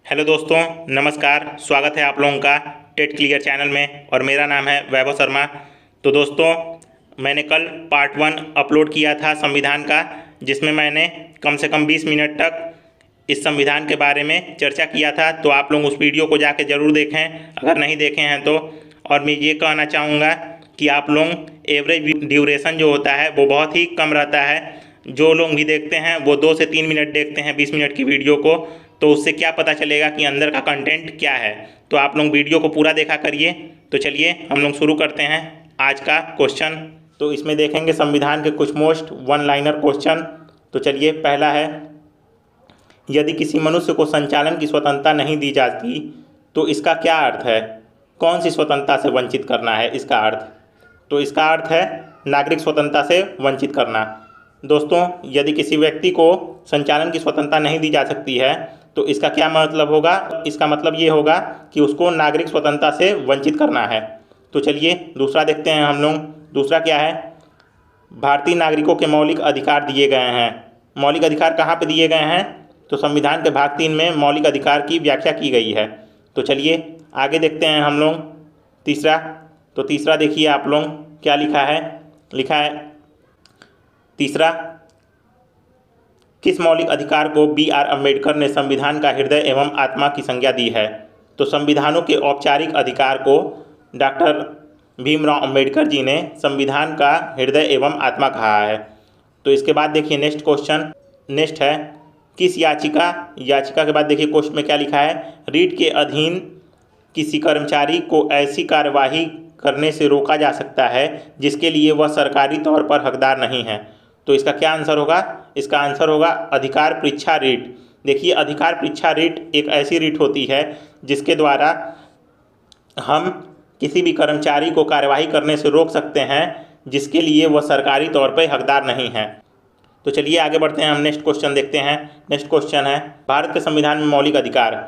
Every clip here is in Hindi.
हेलो दोस्तों, नमस्कार। स्वागत है आप लोगों का टेट क्लियर चैनल में और मेरा नाम है वैभव शर्मा। तो दोस्तों, मैंने कल पार्ट 1 अपलोड किया था संविधान का, जिसमें मैंने कम से कम 20 मिनट तक इस संविधान के बारे में चर्चा किया था। तो आप लोग उस वीडियो को जाके ज़रूर देखें अगर नहीं देखे हैं तो। और मैं ये कहना चाहूँगा कि आप लोग एवरेज ड्यूरेशन जो होता है वो बहुत ही कम रहता है। जो लोग भी देखते हैं वो 2 से 3 मिनट देखते हैं 20 मिनट की वीडियो को, तो उससे क्या पता चलेगा कि अंदर का कंटेंट क्या है। तो आप लोग वीडियो को पूरा देखा करिए। तो चलिए हम लोग शुरू करते हैं आज का क्वेश्चन। तो इसमें देखेंगे संविधान के कुछ मोस्ट वन लाइनर क्वेश्चन। तो चलिए, पहला है, यदि किसी मनुष्य को संचालन की स्वतंत्रता नहीं दी जाती तो इसका क्या अर्थ है? कौन सी स्वतंत्रता से वंचित करना है इसका अर्थ? तो इसका अर्थ है नागरिक स्वतंत्रता से वंचित करना। दोस्तों, यदि किसी व्यक्ति को संचालन की स्वतंत्रता नहीं दी जा सकती है तो इसका क्या मतलब होगा? इसका मतलब ये होगा कि उसको नागरिक स्वतंत्रता से वंचित करना है। तो चलिए दूसरा देखते हैं हम लोग। दूसरा क्या है? भारतीय नागरिकों के मौलिक अधिकार दिए गए हैं। मौलिक अधिकार कहाँ पे दिए गए हैं? तो संविधान के भाग 3 में मौलिक अधिकार की व्याख्या की गई है। तो चलिए आगे देखते हैं हम लोग तीसरा। तो तीसरा देखिए आप लोग क्या लिखा है। लिखा है तीसरा, किस मौलिक अधिकार को B.R. अम्बेडकर ने संविधान का हृदय एवं आत्मा की संज्ञा दी है? तो संविधानों के औपचारिक अधिकार को डॉक्टर भीमराव अम्बेडकर जी ने संविधान का हृदय एवं आत्मा कहा है। तो इसके बाद देखिए नेक्स्ट क्वेश्चन। नेक्स्ट है, किस याचिका के बाद देखिए क्वेश्चन में क्या लिखा है। रीट के अधीन किसी कर्मचारी को ऐसी कार्यवाही करने से रोका जा सकता है जिसके लिए वह सरकारी तौर पर हकदार नहीं है। तो इसका क्या आंसर होगा? इसका आंसर होगा अधिकार परीक्षा रीट। देखिए, अधिकार परीक्षा रीट एक ऐसी रीट होती है जिसके द्वारा हम किसी भी कर्मचारी को कार्यवाही करने से रोक सकते हैं जिसके लिए वह सरकारी तौर पर हकदार नहीं है। तो चलिए आगे बढ़ते हैं, हम नेक्स्ट क्वेश्चन देखते हैं। नेक्स्ट क्वेश्चन है, भारत के संविधान में मौलिक अधिकार।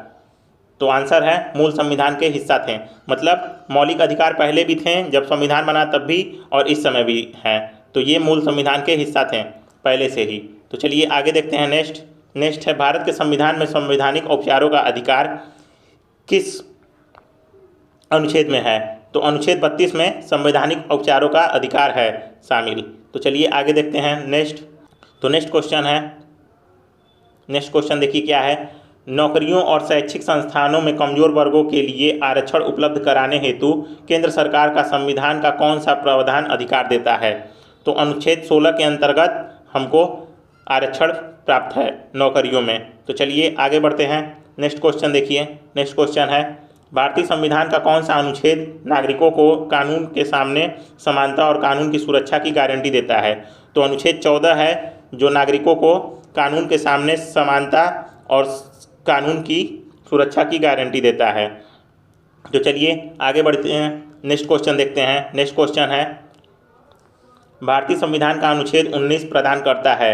तो आंसर है मूल संविधान के हिस्सा थे। मतलब मौलिक अधिकार पहले भी थे जब संविधान बना तब भी, और इस समय भी हैं। तो ये मूल संविधान के हिस्सा थे पहले से ही। तो चलिए आगे देखते हैं। नेक्स्ट है, भारत के संविधान में संवैधानिक औपचारों का अधिकार किस अनुच्छेद में है? तो अनुच्छेद 32 में संवैधानिक औपचारों का अधिकार है शामिल। तो चलिए आगे देखते हैं नेक्स्ट। तो नेक्स्ट क्वेश्चन है, नेक्स्ट क्वेश्चन देखिए क्या है। नौकरियों और शैक्षिक संस्थानों में कमजोर वर्गों के लिए आरक्षण उपलब्ध कराने हेतु केंद्र सरकार का संविधान का कौन सा प्रावधान अधिकार देता है? तो अनुच्छेद 16 के अंतर्गत हमको आरक्षण प्राप्त है नौकरियों में। तो चलिए आगे बढ़ते हैं। नेक्स्ट क्वेश्चन देखिए। नेक्स्ट क्वेश्चन है, भारतीय संविधान का कौन सा अनुच्छेद नागरिकों को कानून के सामने समानता और कानून की सुरक्षा की गारंटी देता है? तो अनुच्छेद 14 है जो नागरिकों को कानून के सामने समानता और कानून की सुरक्षा की गारंटी देता है। तो चलिए आगे बढ़ते हैं, नेक्स्ट क्वेश्चन देखते हैं। नेक्स्ट क्वेश्चन है, भारतीय संविधान का अनुच्छेद 19 प्रदान करता है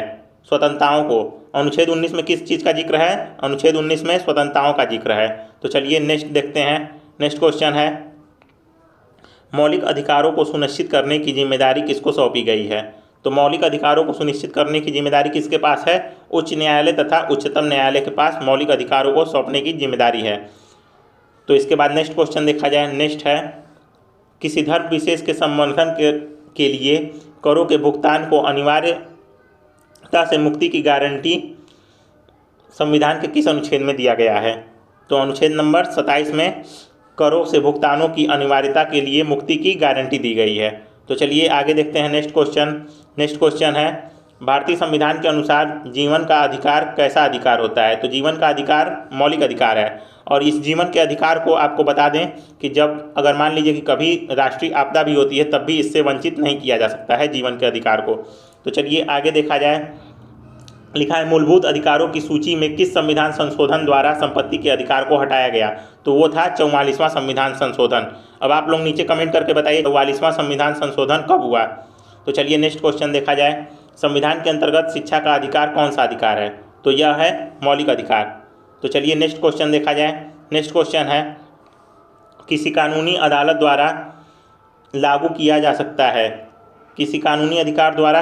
स्वतंत्रताओं को। अनुच्छेद 19 में किस चीज़ का जिक्र है? अनुच्छेद 19 में स्वतंत्रताओं का जिक्र है। तो चलिए नेक्स्ट देखते हैं। नेक्स्ट क्वेश्चन है, मौलिक अधिकारों को सुनिश्चित करने की जिम्मेदारी किसको सौंपी गई है? तो मौलिक अधिकारों को सुनिश्चित करने की जिम्मेदारी किसके पास है? उच्च न्यायालय तथा उच्चतम न्यायालय के पास मौलिक अधिकारों को सौंपने की जिम्मेदारी है। तो इसके बाद नेक्स्ट क्वेश्चन देखा जाए। नेक्स्ट है, किसी धर्म विशेष के संवर्धन के लिए करों के भुगतान को अनिवार्यता से मुक्ति की गारंटी संविधान के किस अनुच्छेद में दिया गया है? तो अनुच्छेद नंबर 27 में करों से भुगतानों की अनिवार्यता के लिए मुक्ति की गारंटी दी गई है। तो चलिए आगे देखते हैं नेक्स्ट क्वेश्चन। नेक्स्ट क्वेश्चन है, भारतीय संविधान के अनुसार जीवन का अधिकार कैसा अधिकार होता है? तो जीवन का अधिकार मौलिक अधिकार है, और इस जीवन के अधिकार को आपको बता दें कि जब अगर मान लीजिए कि कभी राष्ट्रीय आपदा भी होती है तब भी इससे वंचित नहीं किया जा सकता है जीवन के अधिकार को। तो चलिए आगे देखा जाए। लिखा है, मूलभूत अधिकारों की सूची में किस संविधान संशोधन द्वारा संपत्ति के अधिकार को हटाया गया? तो वो था 44वां संविधान संशोधन। अब आप लोग नीचे कमेंट करके बताइए 44वां संविधान संशोधन कब हुआ? तो चलिए नेक्स्ट क्वेश्चन देखा जाए। संविधान के अंतर्गत शिक्षा का अधिकार कौन सा अधिकार है? तो यह है मौलिक अधिकार। तो चलिए नेक्स्ट क्वेश्चन देखा जाए। नेक्स्ट क्वेश्चन है, किसी कानूनी अदालत द्वारा लागू किया जा सकता है? किसी कानूनी अधिकार द्वारा,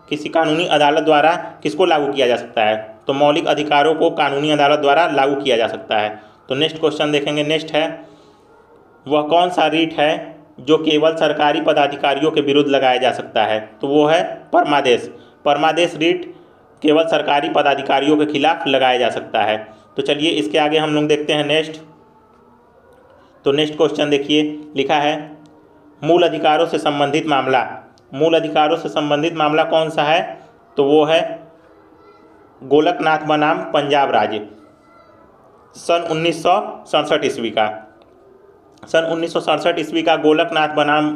किसी कानूनी अदालत द्वारा किसको लागू किया जा सकता है? तो मौलिक अधिकारों को कानूनी अदालत द्वारा लागू किया जा सकता है। तो नेक्स्ट क्वेश्चन देखेंगे। नेक्स्ट है, वह कौन सा रीट है जो केवल सरकारी पदाधिकारियों के विरुद्ध लगाया जा सकता है? तो वो है परमादेश। परमादेश रीट केवल सरकारी पदाधिकारियों के खिलाफ लगाया जा सकता है। तो चलिए इसके आगे हम लोग देखते हैं नेक्स्ट। तो नेक्स्ट क्वेश्चन देखिए, लिखा है मूल अधिकारों से संबंधित मामला। मूल अधिकारों से संबंधित मामला कौन सा है? तो वो है गोलकनाथ बनाम पंजाब राज्य, सन 1967 ईस्वी का। सन 1967 ईस्वी का गोलकनाथ बनाम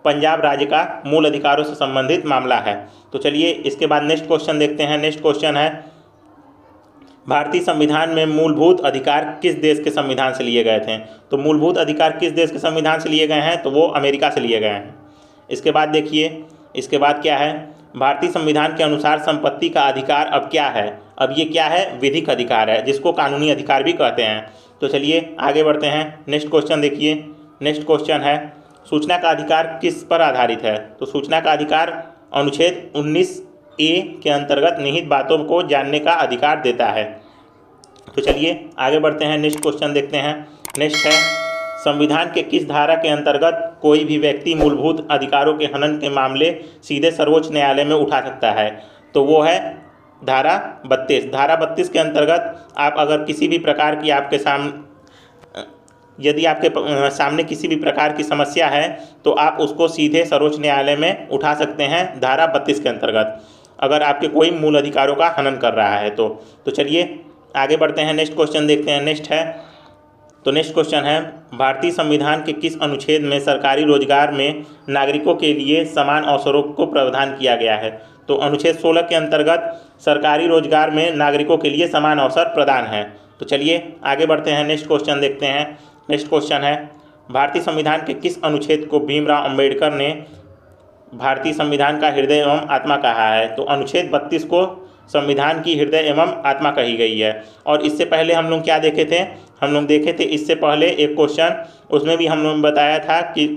पंजाब राज्य का मूल अधिकारों से संबंधित मामला है। तो चलिए इसके बाद नेक्स्ट क्वेश्चन देखते हैं। नेक्स्ट क्वेश्चन है, भारतीय संविधान में मूलभूत अधिकार किस देश के संविधान से लिए गए थे? तो मूलभूत अधिकार किस देश के संविधान से लिए गए हैं? तो वो अमेरिका से लिए गए हैं। इसके बाद देखिए, इसके बाद क्या है, भारतीय संविधान के अनुसार संपत्ति का अधिकार अब क्या है? अब ये क्या है? विधिक अधिकार है, जिसको कानूनी अधिकार भी कहते हैं। तो चलिए आगे बढ़ते हैं। नेक्स्ट क्वेश्चन देखिए। नेक्स्ट क्वेश्चन है, सूचना का अधिकार किस पर आधारित है? तो सूचना का अधिकार अनुच्छेद 19A के अंतर्गत निहित बातों को जानने का अधिकार देता है। तो चलिए आगे बढ़ते हैं। नेक्स्ट क्वेश्चन देखते हैं। नेक्स्ट है, संविधान के किस धारा के अंतर्गत कोई भी व्यक्ति मूलभूत अधिकारों के हनन के मामले सीधे सर्वोच्च न्यायालय में उठा सकता है? तो वो है धारा 32। धारा 32 के अंतर्गत आप अगर किसी भी प्रकार की यदि आपके सामने किसी भी प्रकार की समस्या है तो आप उसको सीधे सर्वोच्च न्यायालय में उठा सकते हैं धारा 32 के अंतर्गत, अगर आपके कोई मूल अधिकारों का हनन कर रहा है तो चलिए आगे बढ़ते हैं। नेक्स्ट क्वेश्चन देखते हैं। नेक्स्ट है, तो नेक्स्ट क्वेश्चन है, भारतीय संविधान के किस अनुच्छेद में सरकारी रोजगार में नागरिकों के लिए समान अवसरों को प्रावधान किया गया है? तो अनुच्छेद 16 के अंतर्गत सरकारी रोजगार में नागरिकों के लिए समान अवसर प्रदान है। तो चलिए आगे बढ़ते हैं। नेक्स्ट क्वेश्चन देखते हैं। नेक्स्ट क्वेश्चन है, भारतीय संविधान के किस अनुच्छेद को भीमराव अंबेडकर ने भारतीय संविधान का हृदय एवं आत्मा कहा है? तो अनुच्छेद 32 को संविधान की हृदय एवं आत्मा कही गई है। और इससे पहले हम लोग क्या देखे थे? हम लोग देखे थे इससे पहले एक क्वेश्चन, उसमें भी हम लोग ने बताया था कि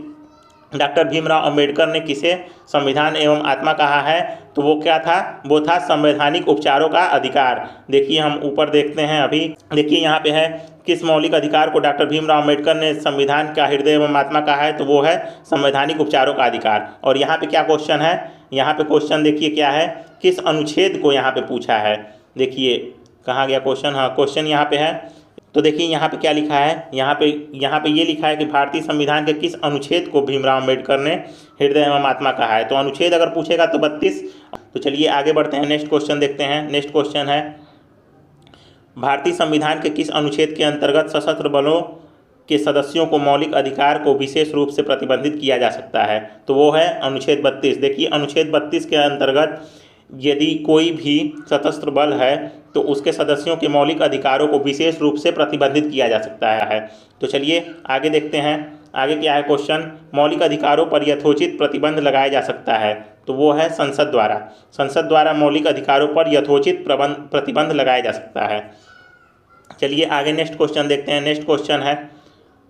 डॉक्टर भीमराव अंबेडकर ने किसे संविधान एवं आत्मा कहा है? तो वो क्या था? वो था संवैधानिक उपचारों का अधिकार। देखिए हम ऊपर देखते हैं, अभी देखिए यहाँ पे है, किस मौलिक अधिकार को डॉक्टर भीमराव अंबेडकर ने संविधान का हृदय एवं आत्मा कहा है? तो वो है संवैधानिक उपचारों का अधिकार। और यहाँ पे क्या क्वेश्चन है? यहाँ पे क्वेश्चन देखिए क्या है, किस अनुच्छेद को यहाँ पे पूछा है। देखिए कहाँ गया क्वेश्चन? हाँ, क्वेश्चन यहाँ पे है। तो देखिए यहाँ पे क्या लिखा है, यहाँ पे ये लिखा है कि भारतीय संविधान के किस अनुच्छेद को भीमराव अंबेडकर ने हृदय एवं आत्मा कहा है? तो अनुच्छेद अगर पूछेगा तो 32। तो चलिए आगे बढ़ते हैं। नेक्स्ट क्वेश्चन देखते हैं। नेक्स्ट क्वेश्चन है, भारतीय संविधान के किस अनुच्छेद के अंतर्गत सशस्त्र बलों के सदस्यों को मौलिक अधिकार को विशेष रूप से प्रतिबंधित किया जा सकता है? तो वो है अनुच्छेद 32। देखिए अनुच्छेद 32 के अंतर्गत यदि कोई भी सशस्त्र बल है तो उसके सदस्यों के मौलिक अधिकारों को विशेष रूप से प्रतिबंधित किया जा सकता है। तो चलिए आगे देखते हैं। आगे क्या है क्वेश्चन, मौलिक अधिकारों पर यथोचित प्रतिबंध लगाया जा सकता है? तो वो है संसद द्वारा। संसद द्वारा मौलिक अधिकारों पर यथोचित प्रतिबंध लगाया जा सकता है। चलिए आगे नेक्स्ट क्वेश्चन देखते हैं। नेक्स्ट क्वेश्चन है,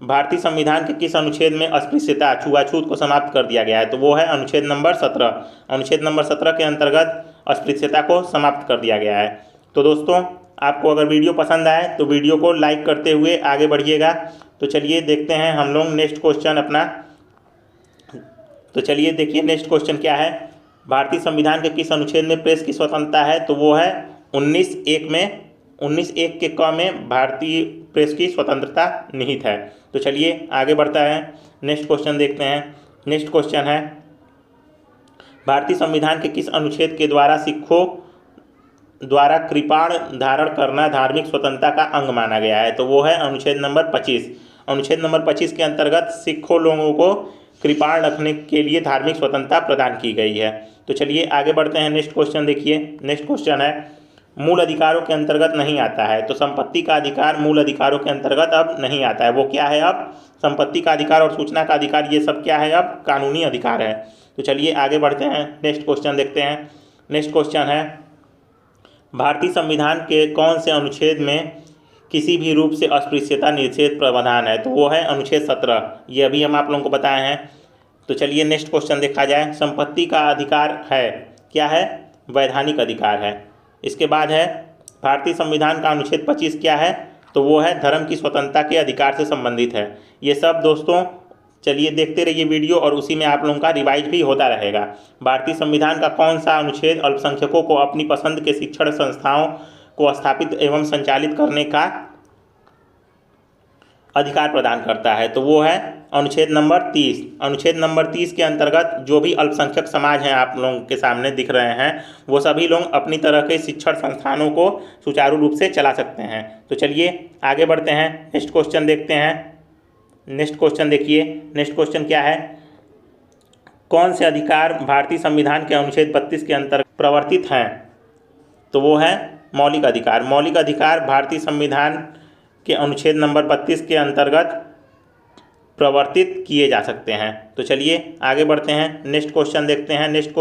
भारतीय संविधान के किस अनुच्छेद में अस्पृश्यता छुआछूत को समाप्त कर दिया गया है? तो वो है अनुच्छेद नंबर 17। अनुच्छेद नंबर 17 के अंतर्गत अस्पृश्यता को समाप्त कर दिया गया है। तो दोस्तों आपको अगर वीडियो पसंद आए तो वीडियो को लाइक करते हुए आगे बढ़िएगा। तो चलिए देखते हैं हम लोग नेक्स्ट क्वेश्चन अपना। तो चलिए देखिए नेक्स्ट क्वेश्चन क्या है, भारतीय संविधान के किस अनुच्छेद में प्रेस की स्वतंत्रता है? तो वो है 19(1) में, 19(1) के क में भारतीय प्रेस की स्वतंत्रता निहित है। तो चलिए आगे बढ़ता है। नेक्स्ट क्वेश्चन देखते हैं। नेक्स्ट क्वेश्चन है, भारतीय संविधान के किस अनुच्छेद के द्वारा सिखों द्वारा कृपाण धारण करना धार्मिक स्वतंत्रता का अंग माना गया है? तो वो है अनुच्छेद नंबर 25। अनुच्छेद नंबर 25 के अंतर्गत सिखों लोगों को कृपाण रखने के लिए धार्मिक स्वतंत्रता प्रदान की गई है। तो चलिए आगे बढ़ते हैं। नेक्स्ट क्वेश्चन देखिए। नेक्स्ट क्वेश्चन है, मूल अधिकारों के अंतर्गत नहीं आता है। तो संपत्ति का अधिकार मूल अधिकारों के अंतर्गत अब नहीं आता है। वो क्या है? अब संपत्ति का अधिकार और सूचना का अधिकार, ये सब क्या है? अब कानूनी अधिकार है। तो चलिए आगे बढ़ते हैं। नेक्स्ट क्वेश्चन देखते हैं। नेक्स्ट क्वेश्चन है, भारतीय संविधान के कौन से अनुच्छेद में किसी भी रूप से अस्पृश्यता निषेध प्रावधान है? तो वो है अनुच्छेद 17। ये अभी हम आप लोगों को बताए हैं। तो चलिए नेक्स्ट क्वेश्चन देखा जाए। संपत्ति का अधिकार है क्या है? वैधानिक अधिकार है। इसके बाद है, भारतीय संविधान का अनुच्छेद 25 क्या है? तो वो है धर्म की स्वतंत्रता के अधिकार से संबंधित है। ये सब दोस्तों चलिए देखते रहिए वीडियो और उसी में आप लोगों का रिवाइज भी होता रहेगा। भारतीय संविधान का कौन सा अनुच्छेद अल्पसंख्यकों को अपनी पसंद के शिक्षण संस्थाओं को स्थापित एवं संचालित करने का अधिकार प्रदान करता है? तो वो है अनुच्छेद नंबर 30। अनुच्छेद नंबर 30 के अंतर्गत जो भी अल्पसंख्यक समाज हैं आप लोगों के सामने दिख रहे हैं, वो सभी लोग अपनी तरह के शिक्षण संस्थानों को सुचारू रूप से चला सकते हैं। तो चलिए आगे बढ़ते हैं, नेक्स्ट क्वेश्चन देखते हैं। नेक्स्ट क्वेश्चन देखिए, नेक्स्ट क्वेश्चन क्या है? कौन से अधिकार भारतीय संविधान के अनुच्छेद 32 के अंतर्गत प्रवर्तित हैं? तो वो है मौलिक अधिकार। मौलिक अधिकार भारतीय संविधान के अनुच्छेद नंबर 32 के अंतर्गत प्रवर्तित किए जा सकते हैं। तो चलिए आगे बढ़ते हैं, नेक्स्ट क्वेश्चन देखते हैं। नेक्स्ट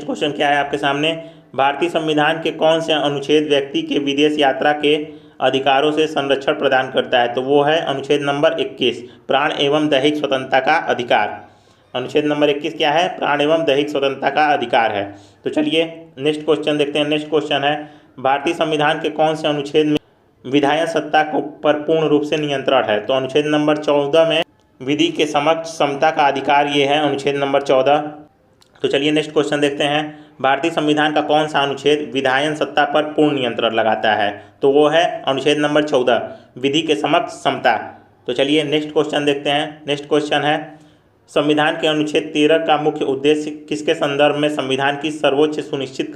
क्वेश्चन क्या है आपके सामने? भारतीय संविधान के कौन से अनुच्छेद व्यक्ति के विदेश यात्रा के अधिकारों से संरक्षण प्रदान करता है? तो वो है अनुच्छेद नंबर 21, प्राण एवं दैहिक स्वतंत्रता का अधिकार। अनुच्छेद नंबर 21 क्या है? प्राण एवं दैहिक स्वतंत्रता का अधिकार है। तो चलिए नेक्स्ट क्वेश्चन देखते हैं। नेक्स्ट क्वेश्चन है, भारतीय संविधान के कौन से अनुच्छेद में विधायन सत्ता को पर पूर्ण रूप से नियंत्रण है? तो अनुच्छेद नंबर 14 में विधि के समक्ष समता का अधिकार, ये है अनुच्छेद नंबर 14। तो चलिए नेक्स्ट क्वेश्चन देखते हैं, भारतीय संविधान का कौन सा अनुच्छेद विधायन सत्ता पर पूर्ण नियंत्रण लगाता है? तो वो है अनुच्छेद नंबर 14, विधि के समक्ष समता। तो चलिए नेक्स्ट क्वेश्चन देखते हैं। नेक्स्ट क्वेश्चन है, संविधान के अनुच्छेद 13 का मुख्य उद्देश्य किसके संदर्भ में संविधान की सर्वोच्चता सुनिश्चित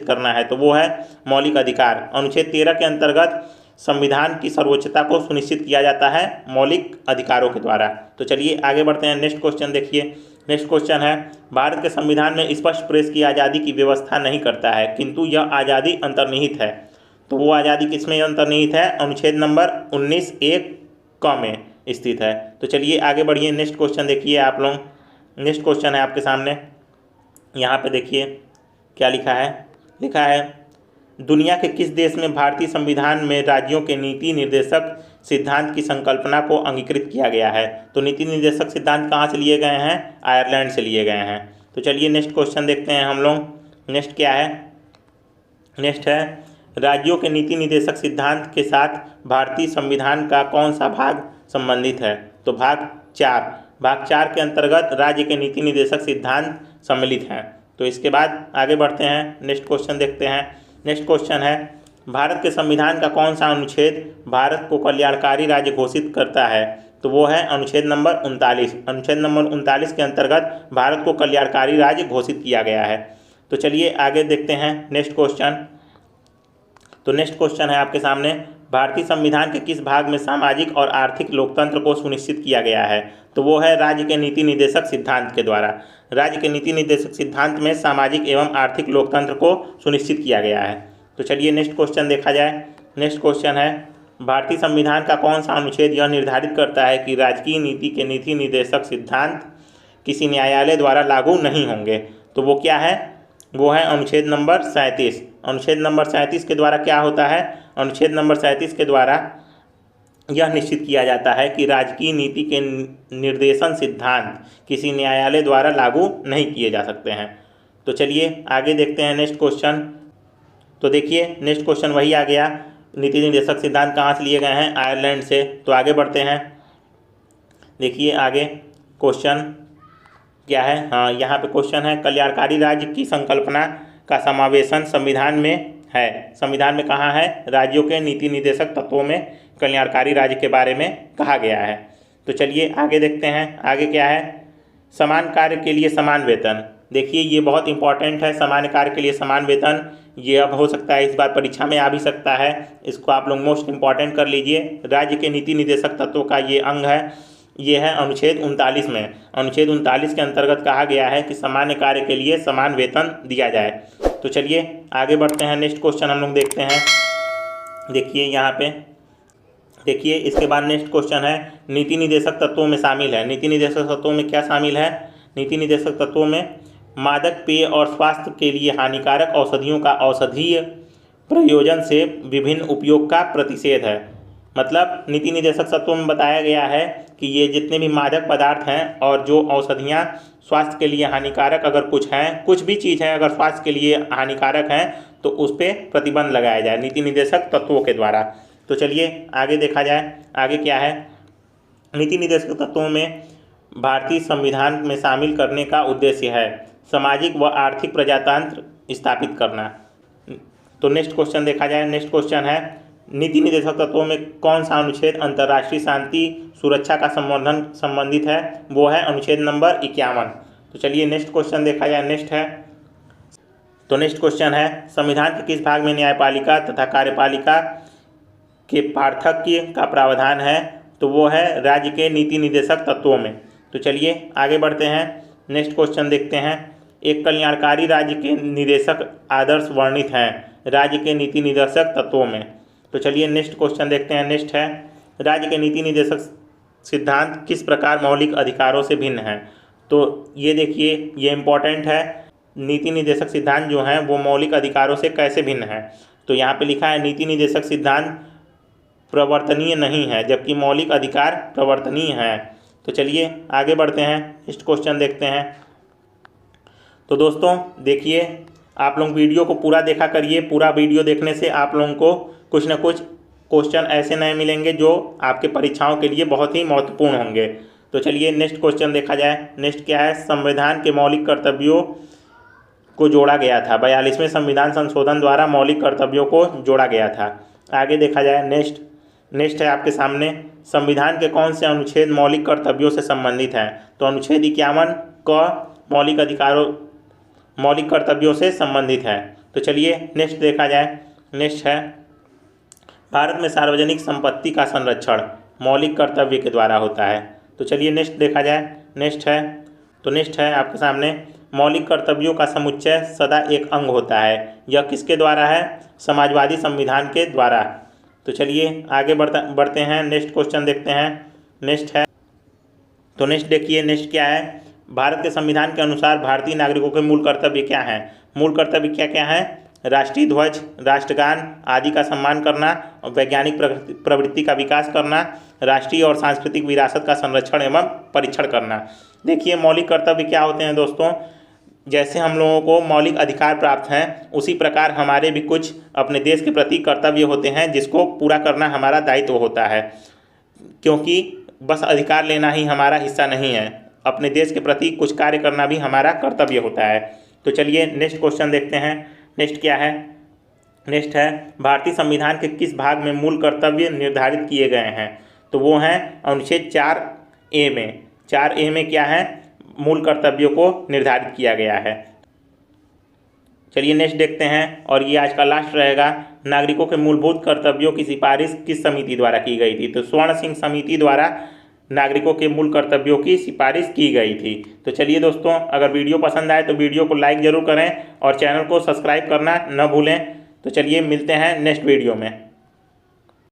करना है? तो वो है मौलिक अधिकार। अनुच्छेद 13 के अंतर्गत संविधान की सर्वोच्चता को सुनिश्चित किया जाता है मौलिक अधिकारों के द्वारा। तो चलिए आगे बढ़ते हैं, नेक्स्ट क्वेश्चन देखिए। नेक्स्ट क्वेश्चन है, भारत के संविधान में स्पष्ट प्रेस की आज़ादी की व्यवस्था नहीं करता है, किंतु यह आज़ादी अंतर्निहित है। तो वो आज़ादी किसमें अंतर्निहित है? अनुच्छेद नंबर 19(1) क में स्थित है। तो चलिए आगे बढ़िए, नेक्स्ट क्वेश्चन देखिए आप लोग। नेक्स्ट क्वेश्चन है आपके सामने, यहाँ पे देखिए क्या लिखा है, दुनिया के किस देश में भारतीय संविधान में राज्यों के नीति निर्देशक सिद्धांत की संकल्पना को अंगीकृत किया गया है? तो नीति निर्देशक सिद्धांत कहाँ से लिए गए हैं? आयरलैंड से लिए गए हैं। तो चलिए नेक्स्ट क्वेश्चन देखते हैं हम लोग। नेक्स्ट क्या है? नेक्स्ट है, राज्यों के नीति निर्देशक सिद्धांत के साथ भारतीय संविधान का कौन सा भाग संबंधित है? तो भाग 4 के अंतर्गत राज्य के नीति निर्देशक सिद्धांत सम्मिलित हैं। तो इसके बाद आगे बढ़ते हैं, नेक्स्ट क्वेश्चन देखते हैं। नेक्स्ट क्वेश्चन है, भारत के संविधान का कौन सा अनुच्छेद भारत को कल्याणकारी राज्य घोषित करता है? तो वो है अनुच्छेद नंबर 39। अनुच्छेद नंबर 39 के अंतर्गत भारत को कल्याणकारी राज्य घोषित किया गया है। तो चलिए आगे देखते हैं नेक्स्ट क्वेश्चन। तो नेक्स्ट क्वेश्चन है आपके सामने, भारतीय संविधान के किस भाग में सामाजिक और आर्थिक लोकतंत्र को सुनिश्चित किया गया है? तो वो है राज्य के नीति निर्देशक सिद्धांत के द्वारा। राज्य के नीति निर्देशक सिद्धांत में सामाजिक एवं आर्थिक लोकतंत्र को सुनिश्चित किया गया है। तो चलिए नेक्स्ट क्वेश्चन देखा जाए। नेक्स्ट क्वेश्चन है, भारतीय संविधान का कौन सा अनुच्छेद यह निर्धारित करता है कि राजकीय नीति के नीति निर्देशक सिद्धांत किसी न्यायालय द्वारा लागू नहीं होंगे? तो वो क्या है? वो है अनुच्छेद नंबर 37। अनुच्छेद नंबर 37 के द्वारा क्या होता है? अनुच्छेद नंबर 37 के द्वारा यह निश्चित किया जाता है कि राजकीय नीति के निर्देशन सिद्धांत किसी न्यायालय द्वारा लागू नहीं किए जा सकते हैं। तो चलिए आगे देखते हैं नेक्स्ट क्वेश्चन। तो देखिए नेक्स्ट क्वेश्चन वही आ गया, नीति निर्देशक सिद्धांत कहाँ से लिए गए हैं? आयरलैंड से। तो आगे बढ़ते हैं, देखिए आगे क्वेश्चन क्या है। हाँ, यहाँ पे क्वेश्चन है, कल्याणकारी राज्य की संकल्पना का समावेशन संविधान में है। संविधान में कहाँ है? राज्यों के नीति निर्देशक तत्वों में कल्याणकारी राज्य के बारे में कहा गया है। तो चलिए आगे देखते हैं, आगे क्या है? समान कार्य के लिए समान वेतन। देखिए ये बहुत इंपॉर्टेंट है, समान कार्य के लिए समान वेतन। ये अब हो सकता है इस बार परीक्षा में आ भी सकता है, इसको आप लोग मोस्ट इंपॉर्टेंट कर लीजिए। राज्य के नीति निर्देशक तत्वों का ये अंग है, ये है अनुच्छेद 39 में। अनुच्छेद 39 के अंतर्गत कहा गया है कि सामान्य कार्य के लिए समान वेतन दिया जाए। तो चलिए आगे बढ़ते हैं, नेक्स्ट क्वेश्चन हम लोग देखते हैं। देखिए यहाँ पे देखिए, इसके बाद नेक्स्ट क्वेश्चन है, नीति निर्देशक तत्वों में शामिल है। नीति निर्देशक तत्वों में क्या शामिल है? नीति निर्देशक तत्वों में मादक पेय और स्वास्थ्य के लिए हानिकारक औषधियों का औषधीय प्रयोजन से विभिन्न उपयोग का प्रतिषेध है। मतलब नीति निर्देशक तत्वों में बताया गया है कि ये जितने भी मादक पदार्थ हैं और जो औषधियाँ स्वास्थ्य के लिए हानिकारक अगर कुछ हैं, कुछ भी चीज़ है अगर स्वास्थ्य के लिए हानिकारक हैं तो उस पर प्रतिबंध लगाया जाए नीति निर्देशक तत्वों के द्वारा। तो चलिए आगे देखा जाए, आगे क्या है। नीति निर्देशक तत्वों में भारतीय संविधान में शामिल करने का उद्देश्य है सामाजिक व आर्थिक प्रजातंत्र स्थापित करना। तो नेक्स्ट क्वेश्चन देखा जाए। नेक्स्ट क्वेश्चन है, नीति निर्देशक तत्वों में कौन सा अनुच्छेद अंतर्राष्ट्रीय शांति सुरक्षा का संवर्धन संबंधित है? वो है अनुच्छेद नंबर 51। तो चलिए नेक्स्ट क्वेश्चन देखा जाए। नेक्स्ट है, तो नेक्स्ट क्वेश्चन है, संविधान के किस भाग में न्यायपालिका तथा कार्यपालिका के पार्थक्य का प्रावधान है? तो वो है राज्य के नीति निर्देशक तत्वों में। तो चलिए आगे बढ़ते हैं, नेक्स्ट क्वेश्चन देखते हैं। एक कल्याणकारी राज्य के निदेशक आदर्श वर्णित हैं राज्य के नीति निर्देशक तत्वों में। तो चलिए नेक्स्ट क्वेश्चन देखते हैं। नेक्स्ट है, राज्य के नीति निर्देशक सिद्धांत किस प्रकार मौलिक अधिकारों से भिन्न हैं? तो ये देखिए, ये इम्पोर्टेंट है। नीति निर्देशक सिद्धांत जो हैं वो मौलिक अधिकारों से कैसे भिन्न है? तो यहाँ पे लिखा है नीति निर्देशक सिद्धांत प्रवर्तनीय नहीं है जबकि मौलिक अधिकार प्रवर्तनीय हैं। तो चलिए आगे बढ़ते हैं, नेक्स्ट क्वेश्चन देखते हैं। तो दोस्तों देखिए, आप लोग वीडियो को पूरा देखा करिए। पूरा वीडियो देखने से आप लोगों को कुछ न कुछ क्वेश्चन ऐसे नए मिलेंगे जो आपके परीक्षाओं के लिए बहुत ही महत्वपूर्ण होंगे। तो चलिए नेक्स्ट क्वेश्चन देखा जाए। नेक्स्ट क्या है, संविधान के मौलिक कर्तव्यों को जोड़ा गया था। 42वें संविधान संशोधन द्वारा मौलिक कर्तव्यों को जोड़ा गया था। आगे देखा जाए। नेक्स्ट है आपके सामने, संविधान के कौन से अनुच्छेद मौलिक कर्तव्यों से संबंधित हैं? तो अनुच्छेद 51 क मौलिक कर्तव्यों से संबंधित है। तो चलिए नेक्स्ट देखा जाए। नेक्स्ट है, भारत में सार्वजनिक संपत्ति का संरक्षण मौलिक कर्तव्य के द्वारा होता है। तो चलिए नेक्स्ट देखा जाए। नेक्स्ट है आपके सामने, मौलिक कर्तव्यों का समुच्चय सदा एक अंग होता है। यह किसके द्वारा है? समाजवादी संविधान के द्वारा। तो चलिए आगे बढ़ते हैं, नेक्स्ट क्वेश्चन देखते हैं। नेक्स्ट है, तो नेक्स्ट देखिए, नेक्स्ट क्या है, भारत के संविधान के अनुसार भारतीय नागरिकों के मूल कर्तव्य क्या हैं? मूल कर्तव्य क्या क्या हैं? राष्ट्रीय ध्वज, राष्ट्रगान आदि का सम्मान करना, वैज्ञानिक प्रवृत्ति का विकास करना, राष्ट्रीय और सांस्कृतिक विरासत का संरक्षण एवं परीक्षण करना। देखिए मौलिक कर्तव्य क्या होते हैं दोस्तों, जैसे हम लोगों को मौलिक अधिकार प्राप्त हैं उसी प्रकार हमारे भी कुछ अपने देश के प्रति कर्तव्य होते हैं जिसको पूरा करना हमारा दायित्व होता है, क्योंकि बस अधिकार लेना ही हमारा हिस्सा नहीं है, अपने देश के प्रति कुछ कार्य करना भी हमारा कर्तव्य होता है। तो चलिए नेक्स्ट क्वेश्चन देखते हैं। नेक्स्ट क्या है, नेक्स्ट है, भारतीय संविधान के किस भाग में मूल कर्तव्य निर्धारित किए गए हैं? तो वो हैं अनुच्छेद 4A में। 4A में क्या है, मूल कर्तव्यों को निर्धारित किया गया है। चलिए नेक्स्ट देखते हैं, और ये आज का लास्ट रहेगा। नागरिकों के मूलभूत कर्तव्यों की सिफारिश किस समिति द्वारा की गई थी? तो स्वर्ण सिंह समिति द्वारा नागरिकों के मूल कर्तव्यों की सिफारिश की गई थी। तो चलिए दोस्तों, अगर वीडियो पसंद आए तो वीडियो को लाइक ज़रूर करें और चैनल को सब्सक्राइब करना न भूलें। तो चलिए मिलते हैं नेक्स्ट वीडियो में।